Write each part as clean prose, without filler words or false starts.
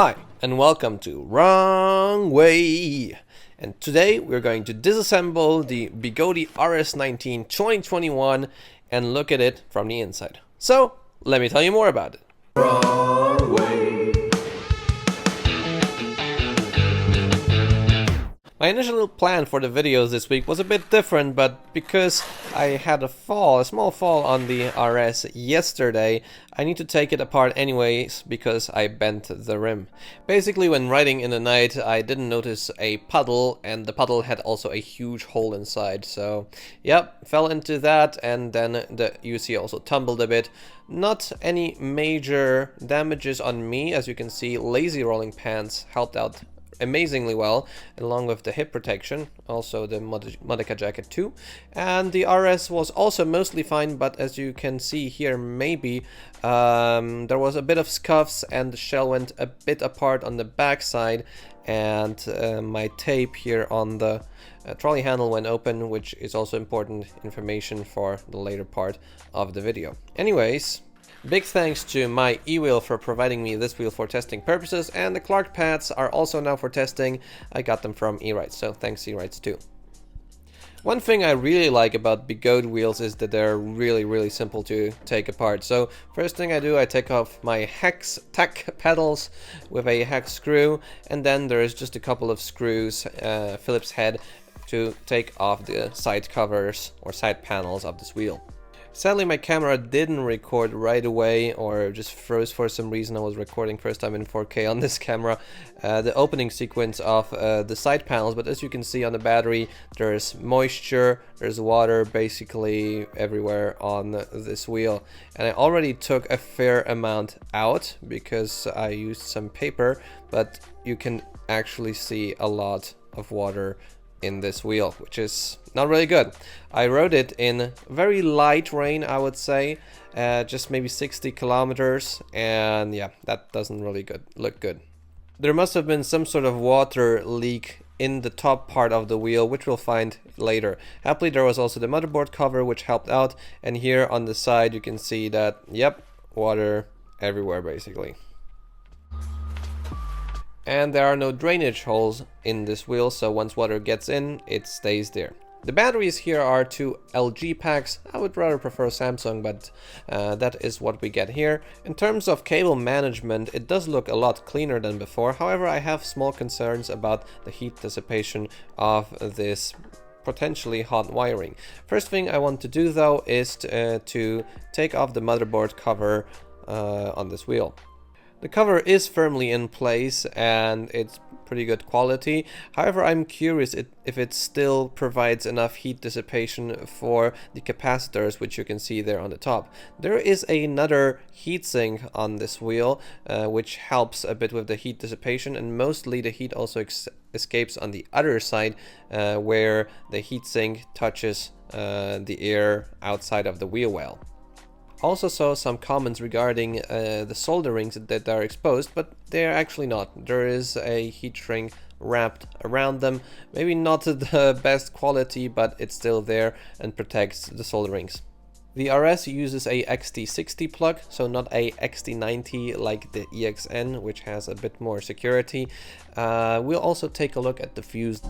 Hi, and welcome to Wrong Way. And today we're going to disassemble the Begode RS19 2021 and look at it from the inside. So, let me tell you more about it. Wrong Way. My initial plan for the videos this week was a bit different, but because I had a small fall on the RS yesterday, I need to take it apart anyways because I bent the rim. Basically, when riding in the night, I didn't notice a puddle, and the puddle had also a huge hole inside. So, yep, fell into that, and then the UC also tumbled a bit. Not any major damages on me, as you can see. Lazyrolling pants helped out amazingly well, along with the hip protection, also the Modeka jacket too. And the RS was also mostly fine, but as you can see here, maybe there was a bit of scuffs and the shell went a bit apart on the back side, and my tape here on the trolley handle went open, which is also important information for the later part of the video. Anyways, big thanks to my e-wheel for providing me this wheel for testing purposes, and the Clark pads are also now for testing. I got them from E-Rides, so thanks E-Rides too. One thing I really like about Begode wheels is that they're really simple to take apart. So first thing I do, I take off my hex tack pedals with a hex screw, and then there is just a couple of screws, Phillips head, to take off the side covers or side panels of this wheel. Sadly, my camera didn't record right away, or just froze for some reason. I was recording first time in 4K on this camera, the opening sequence of the side panels, but as you can see on the battery, there's moisture, there's water basically everywhere on this wheel. And I already took a fair amount out because I used some paper, but you can actually see a lot of water in this wheel, which is not really good. I rode it in very light rain, I would say, just maybe 60 kilometers, and yeah, that doesn't really look good. There must have been some sort of water leak in the top part of the wheel, which we'll find later. Happily, there was also the motherboard cover, which helped out, and here on the side you can see that, yep, water everywhere basically. And there are no drainage holes in this wheel, so once water gets in, it stays there. The batteries here are two LG packs. I would rather prefer Samsung, but that is what we get here. In terms of cable management, it does look a lot cleaner than before. However, I have small concerns about the heat dissipation of this potentially hot wiring. First thing I want to do though is to take off the motherboard cover on this wheel. The cover is firmly in place and it's pretty good quality. However, I'm curious if it still provides enough heat dissipation for the capacitors, which you can see there on the top. There is another heatsink on this wheel, which helps a bit with the heat dissipation, and mostly the heat also escapes on the other side, where the heatsink touches the air outside of the wheel well. Also saw some comments regarding the solder rings that are exposed, but they're actually not. There is a heat shrink wrapped around them. Maybe not the best quality, but it's still there and protects the solder rings. The RS uses a XT60 plug, so not a XT90 like the EXN, which has a bit more security. We'll also take a look at the fuse.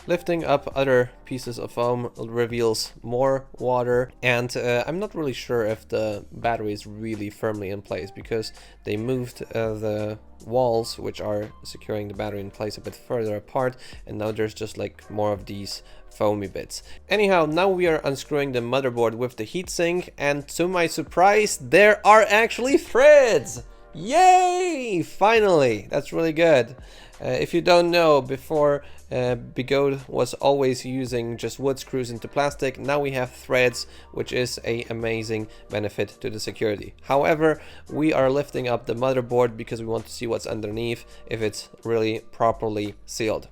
Lifting up other pieces of foam reveals more water, and I'm not really sure if the battery is really firmly in place because they moved the walls which are securing the battery in place a bit further apart, and now there's just like more of these foamy bits. Anyhow, now we are unscrewing the motherboard with the heatsink, and to my surprise, there are actually threads! Yay! Finally! That's really good. If you don't know, before Begode was always using just wood screws into plastic. Now we have threads, which is an amazing benefit to the security. However, we are lifting up the motherboard because we want to see what's underneath, if it's really properly sealed.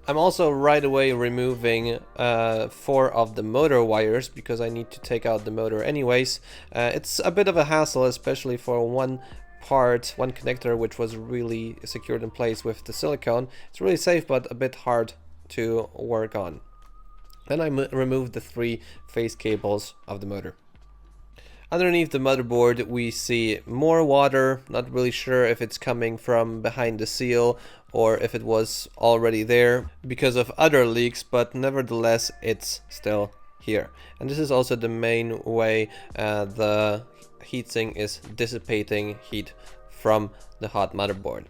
I'm also right away removing 4 of the motor wires because I need to take out the motor anyways. It's a bit of a hassle, especially for one connector which was really secured in place with the silicone. It's really safe but a bit hard to work on. Then I removed the 3 phase cables of the motor. Underneath the motherboard we see more water, not really sure if it's coming from behind the seal or if it was already there because of other leaks, but nevertheless it's still here. And this is also the main way the heatsink is dissipating heat from the hot motherboard.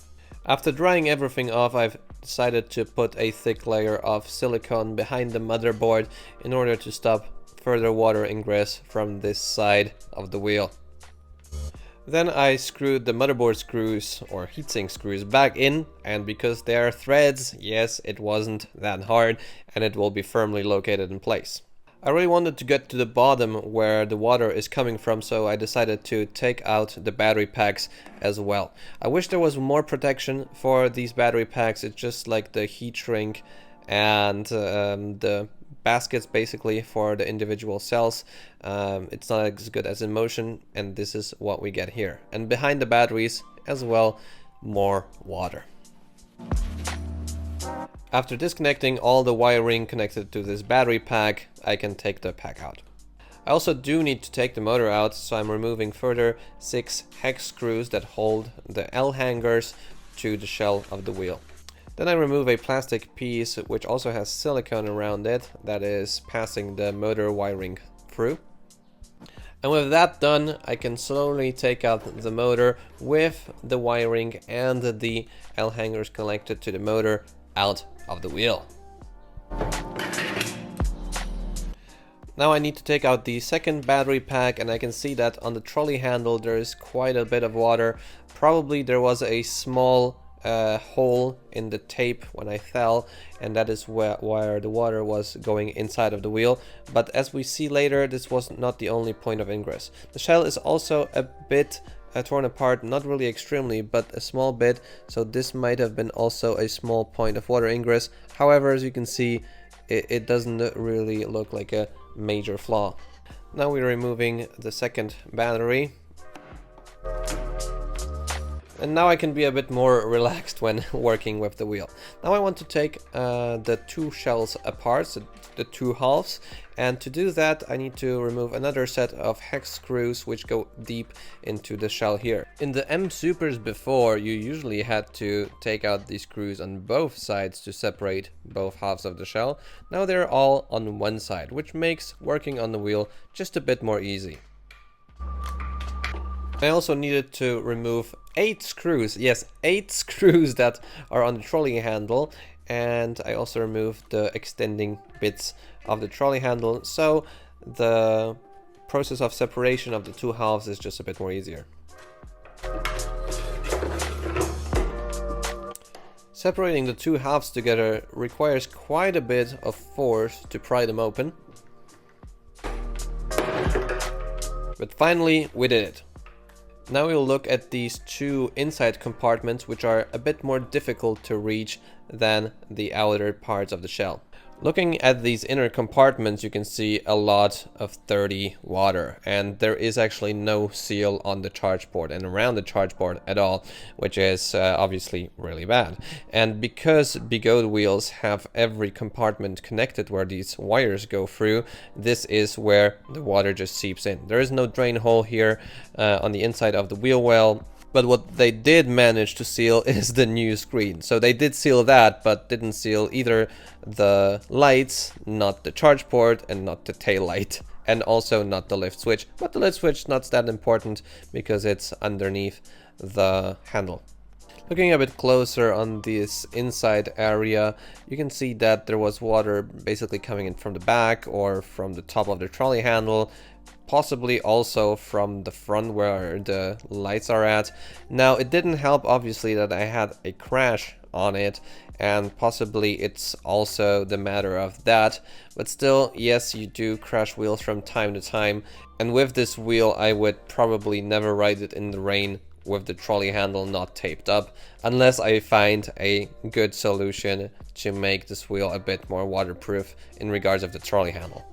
After drying everything off, I've decided to put a thick layer of silicone behind the motherboard in order to stop further water ingress from this side of the wheel. Then I screwed the motherboard screws or heatsink screws back in, and because they are threads, yes, it wasn't that hard and it will be firmly located in place. I really wanted to get to the bottom where the water is coming from, so I decided to take out the battery packs as well. I wish there was more protection for these battery packs. It's just like the heat shrink and the baskets basically for the individual cells. It's not as good as in motion, and this is what we get here. And behind the batteries as well, more water. After disconnecting all the wiring connected to this battery pack, I can take the pack out. I also do need to take the motor out, so I'm removing further 6 hex screws that hold the L hangers to the shell of the wheel. Then I remove a plastic piece which also has silicone around it that is passing the motor wiring through. And with that done, I can slowly take out the motor with the wiring and the L hangers connected to the motor out of the wheel. Now I need to take out the second battery pack, and I can see that on the trolley handle there is quite a bit of water. Probably there was a small hole in the tape when I fell, and that is where the water was going inside of the wheel. But as we see later, this was not the only point of ingress. The shell is also a bit torn apart, not really extremely, but a small bit, so this might have been also a small point of water ingress. However, as you can see, it doesn't really look like a major flaw. Now we're removing the second battery. And now I can be a bit more relaxed when working with the wheel. Now I want to take the two shells apart, so the two halves, and to do that I need to remove another set of hex screws which go deep into the shell here. In the M Supers before, you usually had to take out these screws on both sides to separate both halves of the shell. Now they're all on one side, which makes working on the wheel just a bit more easy. I also needed to remove 8 screws, yes, 8 screws that are on the trolley handle, and I also removed the extending bits of the trolley handle, so the process of separation of the two halves is just a bit more easier. Separating the two halves together requires quite a bit of force to pry them open, but finally we did it. Now we'll look at these two inside compartments, which are a bit more difficult to reach than the outer parts of the shell. Looking at these inner compartments, you can see a lot of dirty water, and there is actually no seal on the charge port and around the charge port at all, which is obviously really bad. And because Begode wheels have every compartment connected where these wires go through, this is where the water just seeps in. There is no drain hole here on the inside of the wheel well. But what they did manage to seal is the new screen. So they did seal that, but didn't seal either the lights, not the charge port, and not the tail light, and also not the lift switch. But the lift switch not that important because it's underneath the handle. Looking a bit closer on this inside area, you can see that there was water basically coming in from the back or from the top of the trolley handle, possibly also from the front where the lights are at. Now it didn't help obviously that I had a crash on it, and possibly it's also the matter of that, but still, yes, you do crash wheels from time to time, and with this wheel I would probably never ride it in the rain with the trolley handle not taped up, unless I find a good solution to make this wheel a bit more waterproof in regards of the trolley handle.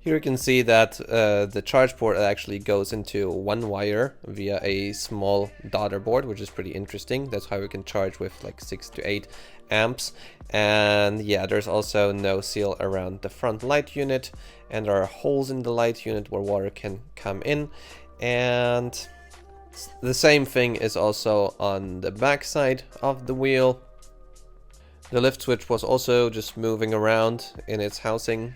Here you can see that the charge port actually goes into one wire via a small daughter board, which is pretty interesting. That's how we can charge with like 6 to 8 amps. And yeah, there's also no seal around the front light unit, and there are holes in the light unit where water can come in. And the same thing is also on the back side of the wheel. The lift switch was also just moving around in its housing.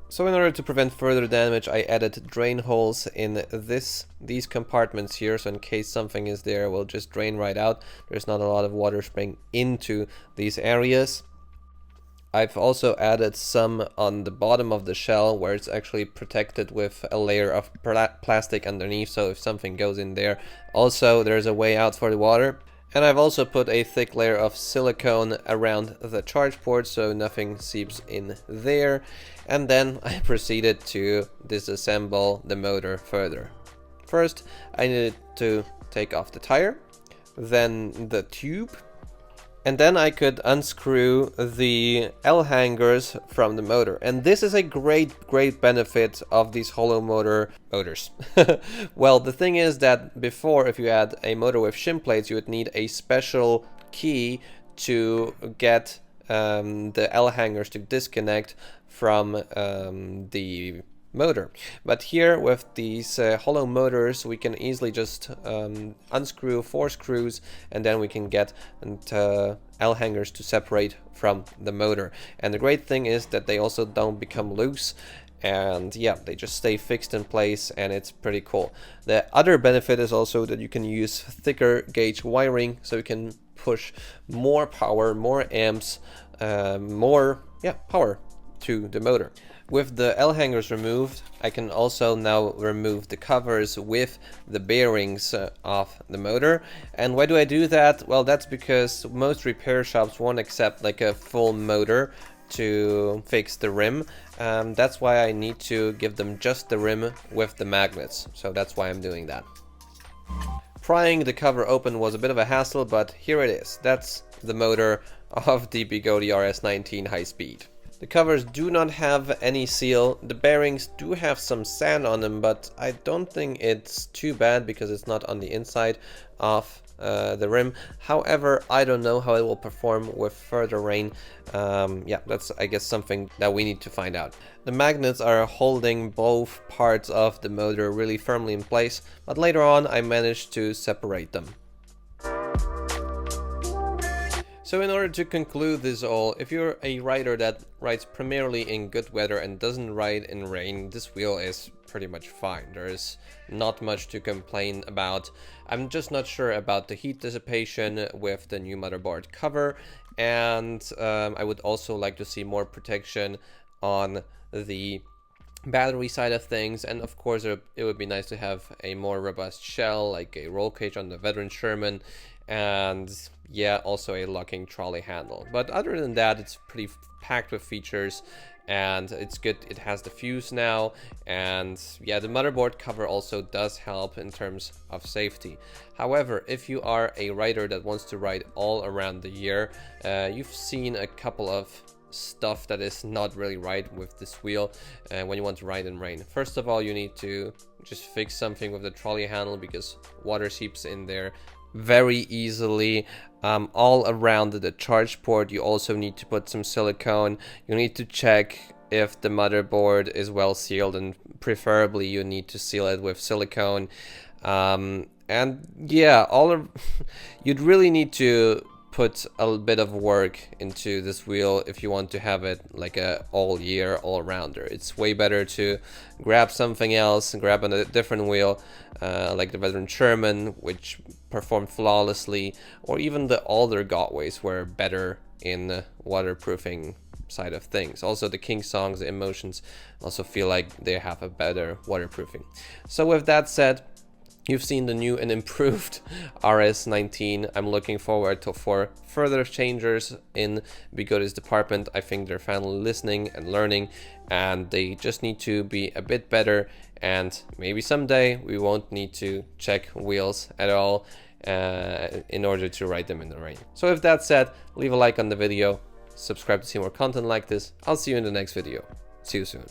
So in order to prevent further damage, I added drain holes in these compartments here, so in case something is there, it will just drain right out. There's not a lot of water spraying into these areas. I've also added some on the bottom of the shell where it's actually protected with a layer of plastic underneath, so if something goes in there, also there's a way out for the water. And I've also put a thick layer of silicone around the charge port so nothing seeps in there. And then I proceeded to disassemble the motor further. First, I needed to take off the tire, then the tube, and then I could unscrew the L hangers from the motor. And this is a great benefit of these hollow motors. Well, the thing is that before, if you had a motor with Shin plates, you would need a special key to get the L hangers to disconnect from the motor. But here with these hollow motors, we can easily just unscrew 4 screws, and then we can get L hangers to separate from the motor. And the great thing is that they also don't become loose, and yeah, they just stay fixed in place, and it's pretty cool. The other benefit is also that you can use thicker gauge wiring, so you can push more power, more amps, more power to the motor. With the L hangers removed, I can also now remove the covers with the bearings of the motor. And why do I do that? Well, that's because most repair shops won't accept like a full motor to fix the rim. That's why I need to give them just the rim with the magnets. So that's why I'm doing that. Prying the cover open was a bit of a hassle, but here it is. That's the motor of the Begode RS19 high speed. The covers do not have any seal. The bearings do have some sand on them, but I don't think it's too bad because it's not on the inside of the rim. However, I don't know how it will perform with further rain. Yeah, that's I guess something that we need to find out. The magnets are holding both parts of the motor really firmly in place, but later on I managed to separate them. So in order to conclude this all, if you're a rider that rides primarily in good weather and doesn't ride in rain, this wheel is pretty much fine. There's not much to complain about. I'm just not sure about the heat dissipation with the new motherboard cover, and I would also like to see more protection on the battery side of things, and of course it would be nice to have a more robust shell, like a roll cage on the veteran Sherman, and yeah, also a locking trolley handle. But other than that, it's pretty packed with features, and it's good. It has the fuse now, and yeah, the motherboard cover also does help in terms of safety. However, if you are a rider that wants to ride all around the year, you've seen a couple of stuff that is not really right with this wheel when you want to ride in rain. First of all, you need to just fix something with the trolley handle because water seeps in there very easily. All around the charge port, you also need to put some silicone. You need to check if the motherboard is well sealed, and preferably you need to seal it with silicone. And yeah, you'd really need to put a bit of work into this wheel if you want to have it like a all year all rounder. It's way better to grab something else and grab a different wheel, like the veteran Sherman, which performed flawlessly, or even the older Guads were better in the waterproofing side of things. Also the King Songs, the Emotions, also feel like they have a better waterproofing. So with that said, you've seen the new and improved RS19. I'm looking forward for further changes in Begode's department. I think they're finally listening and learning, and they just need to be a bit better, and maybe someday we won't need to check wheels at all in order to ride them in the rain. So with that said, leave a like on the video, subscribe to see more content like this. I'll see you in the next video. See you soon.